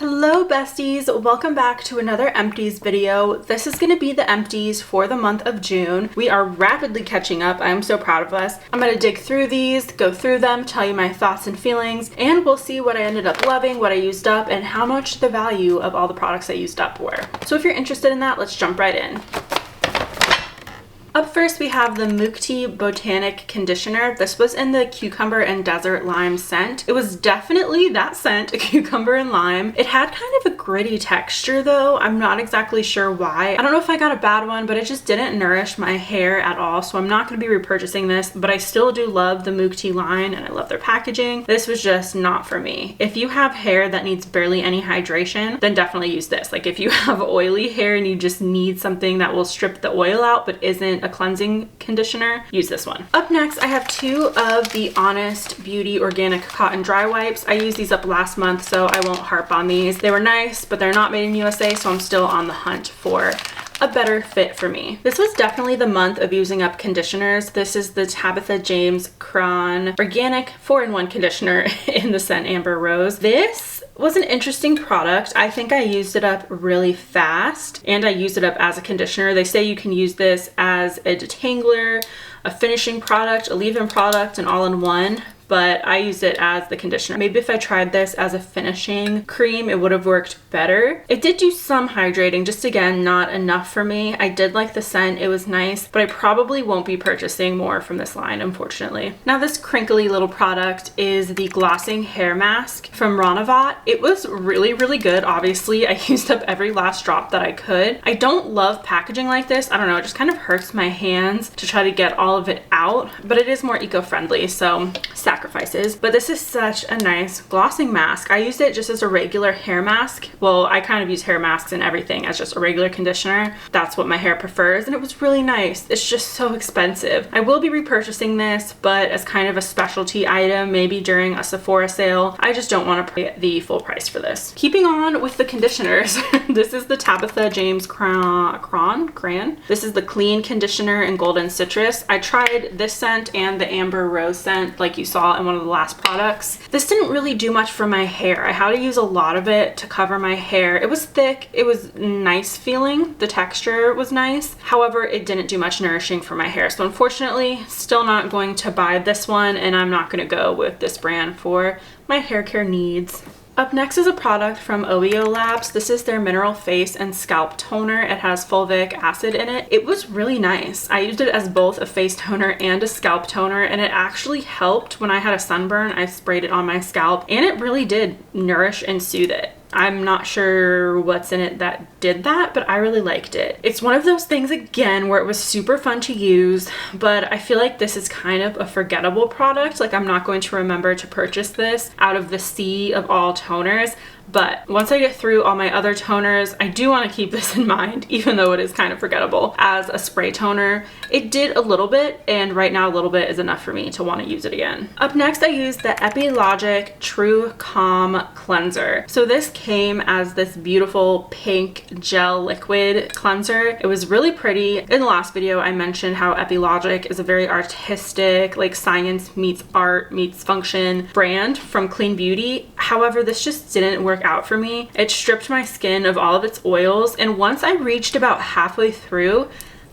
Hello besties, welcome back to another Empties video. This is going to be the Empties for the month of June. We are rapidly catching up. I'm so proud of us. I'm going to dig through these, go through them, tell you my thoughts and feelings, and we'll see what I ended up loving, what I used up, and how much the value of all the products I used up were. So if you're interested in that, let's jump right in. Up first, we have the Moisturizers Botanic Conditioner. This was in the Cucumber and Desert Lime scent. It was definitely that scent, cucumber and lime. It had kind of a gritty texture though. I'm not exactly sure why. I don't know if I got a bad one, but it just didn't nourish my hair at all. So I'm not going to be repurchasing this, but I still do love the Moisturizers line and I love their packaging. This was just not for me. If you have hair that needs barely any hydration, then definitely use this. Like if you have oily hair and you just need something that will strip the oil out but isn't a cleansing conditioner, use this one. Up next, I have two of the Honest Beauty Organic Cotton Dry Wipes. I used these up last month, so I won't harp on these. They were nice, but they're not made in USA, so I'm still on the hunt for a better fit for me. This was definitely the month of using up conditioners. This is the Tabitha James Cron Organic 4-in-1 conditioner in the scent Amber Rose. This was an interesting product. I think I used it up really fast and I used it up as a conditioner. They say you can use this as a detangler, a finishing product, a leave-in product, and all in one. But I used it as the conditioner. Maybe if I tried this as a finishing cream, it would have worked better. It did do some hydrating, just again, not enough for me. I did like the scent, it was nice, but I probably won't be purchasing more from this line, unfortunately. Now this crinkly little product is the Glossing Hair Mask from Ronavat. It was really, really good. Obviously, I used up every last drop that I could. I don't love packaging like this. I don't know, it just kind of hurts my hands to try to get all of it out, but it is more eco-friendly, so sacrifices. But this is such a nice glossing mask. I used it just as a regular hair mask. Well, I kind of use hair masks and everything as just a regular conditioner. That's what my hair prefers, and it was really nice. It's just so expensive. I will be repurchasing this, but as kind of a specialty item, maybe during a Sephora sale. I just don't want to pay the full price for this. Keeping on with the conditioners, this is the Tabitha James Cran. This is the Clean Conditioner in Golden Citrus. I tried this scent and the Amber Rose scent, like you saw in one of the last products. This didn't really do much for my hair. I had to use a lot of it to cover my hair. It was thick, it was nice feeling, the texture was nice. However, it didn't do much nourishing for my hair. So unfortunately, still not going to buy this one, and I'm not going to go with this brand for my hair care needs. Up next is a product from OEO Labs. This is their Mineral Face and Scalp Toner. It has fulvic acid in it. It was really nice. I used it as both a face toner and a scalp toner, and it actually helped when I had a sunburn. I sprayed it on my scalp, and it really did nourish and soothe it. I'm not sure what's in it that did that, but I really liked it. It's one of those things, again, where it was super fun to use, but I feel like this is kind of a forgettable product. Like, I'm not going to remember to purchase this out of the sea of all toners. But once I get through all my other toners, I do want to keep this in mind, even though it is kind of forgettable. As a spray toner, it did a little bit, and right now a little bit is enough for me to want to use it again. Up next, I used the Epilogic True Calm Cleanser. So this came as this beautiful pink gel liquid cleanser. It was really pretty. In the last video, I mentioned how Epilogic is a very artistic, like science meets art meets function brand from Clean Beauty. However, this just didn't work out for me. It stripped my skin of all of its oils, and once I reached about halfway through,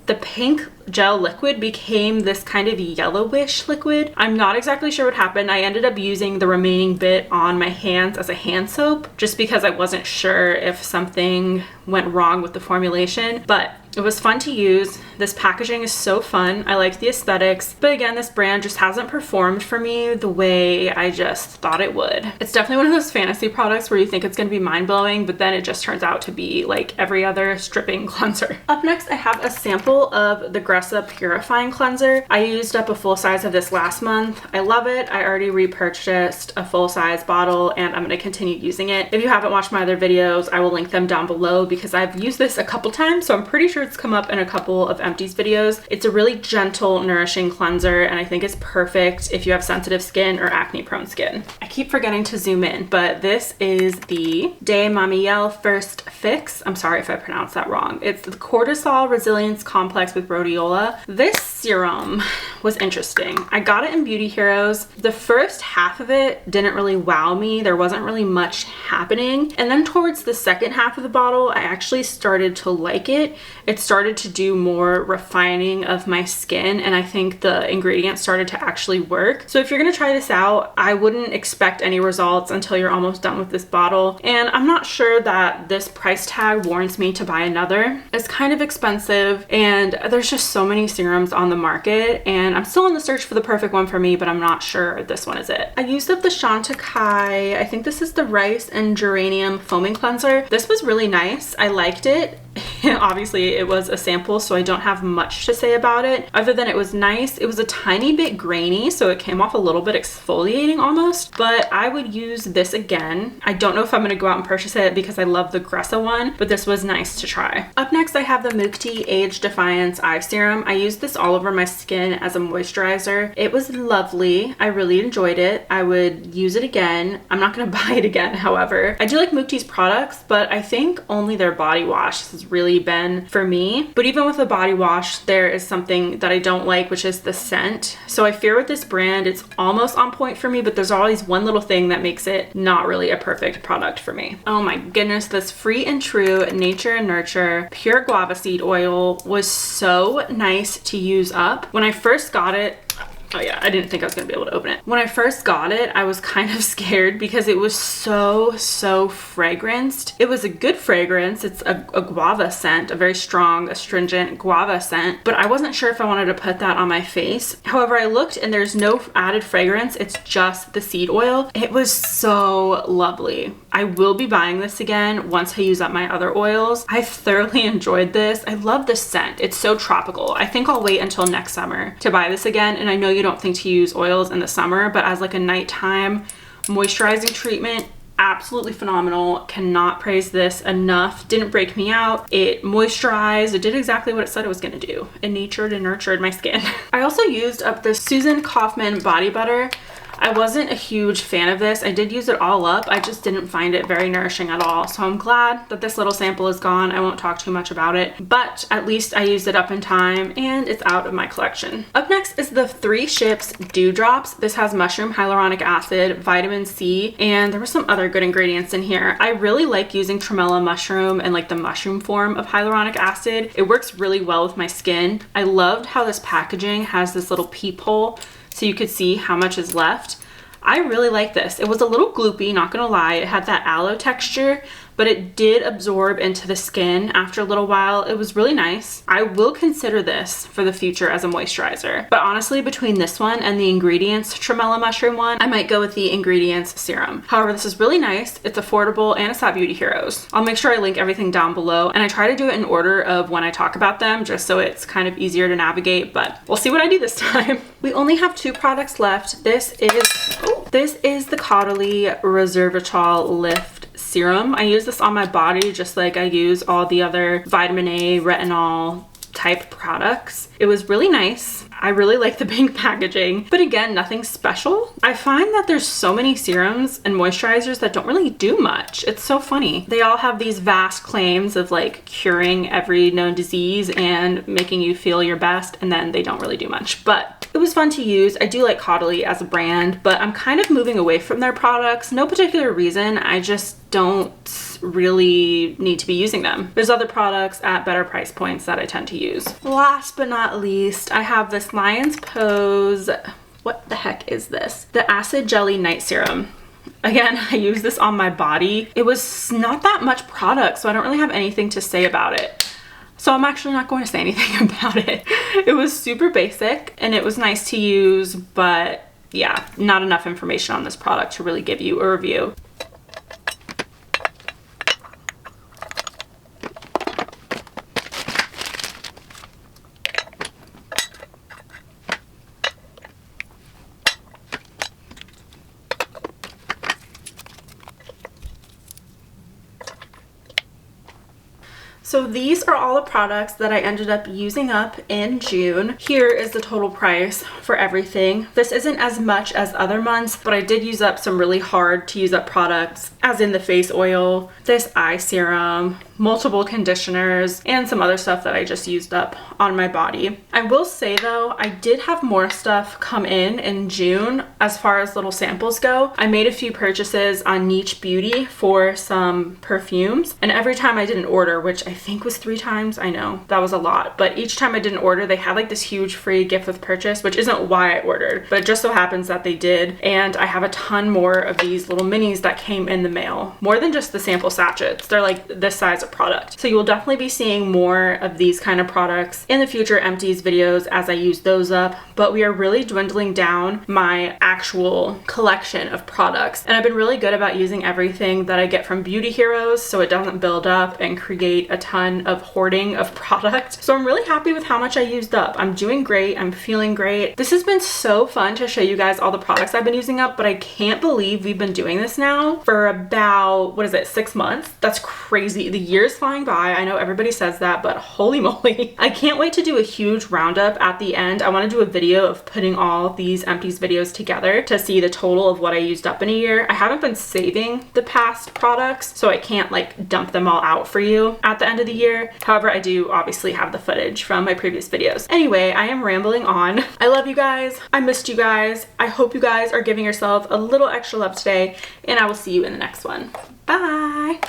the pink gel liquid became this kind of yellowish liquid. I'm not exactly sure what happened. I ended up using the remaining bit on my hands as a hand soap just because I wasn't sure if something went wrong with the formulation, but it was fun to use. This packaging is so fun. I like the aesthetics, but again, this brand just hasn't performed for me the way I just thought it would. It's definitely one of those fantasy products where you think it's going to be mind-blowing, but then it just turns out to be like every other stripping cleanser. Up next, I have a sample of the Gressa Purifying Cleanser. I used up a full size of this last month. I love it. I already repurchased a full size bottle, and I'm going to continue using it. If you haven't watched my other videos, I will link them down below because I've used this a couple times, so I'm pretty sure sure it's come up in a couple of Empties videos. It's a really gentle, nourishing cleanser, and I think it's perfect if you have sensitive skin or acne prone skin. I keep forgetting to zoom in, but this is the De Mamiel First Fix. I'm sorry if I pronounced that wrong. It's the Cortisol Resilience Complex with Rhodiola. This serum was interesting. I got it in Beauty Heroes. The first half of it didn't really wow me. There wasn't really much happening. And then towards the second half of the bottle, I actually started to like it. It started to do more refining of my skin, and I think the ingredients started to actually work. So if you're gonna try this out, I wouldn't expect any results until you're almost done with this bottle. And I'm not sure that this price tag warrants me to buy another. It's kind of expensive, and there's just so many serums on the market, and I'm still on the search for the perfect one for me, but I'm not sure this one is it. I used up the Chantecaille, I think this is the Rice and Geranium Foaming Cleanser. This was really nice. I liked it. Obviously it was a sample, so I don't have much to say about it other than it was nice. It was a tiny bit grainy, so it came off a little bit exfoliating almost, but I would use this again. I don't know if I'm gonna go out and purchase it because I love the Gressa one, but this was nice to try. Up next, I have the Mukti Age Defiance Eye Serum. I used this all over my skin as a moisturizer. It was lovely. I really enjoyed it. I would use it again. I'm not gonna buy it again, however. I do like Mukti's products, but I think only their body wash has really been for me. But even with the body wash, there is something that I don't like, which is the scent. So I fear with this brand, it's almost on point for me, but there's always one little thing that makes it not really a perfect product for me. Oh my goodness, this Free and True Nature and Nurture Pure Guava Seed Oil was so nice to use up. When I first got it, oh yeah, I didn't think I was gonna be able to open it. When I first got it, I was kind of scared because it was so fragranced. It was a good fragrance. It's a guava scent, a very strong, astringent guava scent, but I wasn't sure if I wanted to put that on my face. However, I looked and there's no added fragrance. It's just the seed oil. It was so lovely. I will be buying this again once I use up my other oils. I thoroughly enjoyed this. I love the scent. It's so tropical. I think I'll wait until next summer to buy this again. And I know you don't think to use oils in the summer, but as like a nighttime moisturizing treatment, absolutely phenomenal. Cannot praise this enough. Didn't break me out. It moisturized. It did exactly what it said it was gonna do. It natured and nurtured my skin. I also used up the Susan Kaufman body butter. I wasn't a huge fan of this. I did use it all up. I just didn't find it very nourishing at all. So I'm glad that this little sample is gone. I won't talk too much about it, but at least I used it up in time and it's out of my collection. Up next is the 3 Ships Dew Drops. This has mushroom hyaluronic acid, vitamin C, and there were some other good ingredients in here. I really like using tremella mushroom and like the mushroom form of hyaluronic acid. It works really well with my skin. I loved how this packaging has this little peephole so you could see how much is left. I really like this. It was a little gloopy, not gonna lie. It had that aloe texture, but it did absorb into the skin after a little while. It was really nice. I will consider this for the future as a moisturizer. But honestly, between this one and the Ingredients Tremella Mushroom one, I might go with the Ingredients Serum. However, this is really nice. It's affordable and it's at Beauty Heroes. I'll make sure I link everything down below, and I try to do it in order of when I talk about them, just so it's kind of easier to navigate, but we'll see what I do this time. We only have 2 products left. This is the Caudalie Resveratrol Lift Serum. I use this on my body just like I use all the other vitamin A, retinol type products. It was really nice. I really like the pink packaging, but again, nothing special. I find that there's so many serums and moisturizers that don't really do much. It's so funny. They all have these vast claims of like curing every known disease and making you feel your best, and then they don't really do much, but it was fun to use. I do like Caudalie as a brand, but I'm kind of moving away from their products. No particular reason. I just don't really need to be using them. There's other products at better price points that I tend to use. Last but not least, I have this Lion's Pose, what the heck is this? The Acid Jelly Night Serum. Again, I use this on my body. It was not that much product, so I don't really have anything to say about it. So I'm actually not going to say anything about it. It was super basic and it was nice to use, but yeah, not enough information on this product to really give you a review. So these are all the products that I ended up using up in June. Here is the total price for everything. This isn't as much as other months, but I did use up some really hard to use up products, as in the face oil, this eye serum, multiple conditioners, and some other stuff that I just used up on my body. I will say though, I did have more stuff come in June as far as little samples go. I made a few purchases on Niche Beauty for some perfumes, and every time I did an order, which I think was 3 times, I know that was a lot, but each time I did an order, they had like this huge free gift with purchase, which isn't why I ordered, but it just so happens that they did. And I have a ton more of these little minis that came in the mail, more than just the sample sachets. They're like this size of product. So you will definitely be seeing more of these kind of products in the future Empties videos as I use those up, but we are really dwindling down my actual collection of products. And I've been really good about using everything that I get from Beauty Heroes so it doesn't build up and create a ton of hoarding of product. So I'm really happy with how much I used up. I'm doing great. I'm feeling great. This has been so fun to show you guys all the products I've been using up, but I can't believe we've been doing this now for about, what is it, 6 months? That's crazy. The year's flying by. I know everybody says that, but holy moly. I can't wait to do a huge roundup at the end. I want to do a video of putting all these Empties videos together to see the total of what I used up in a year. I haven't been saving the past products, so I can't like dump them all out for you at the end of the year. However, I do obviously have the footage from my previous videos. Anyway, I am rambling on. I love you guys. I missed you guys. I hope you guys are giving yourself a little extra love today, and I will see you in the next one. Bye.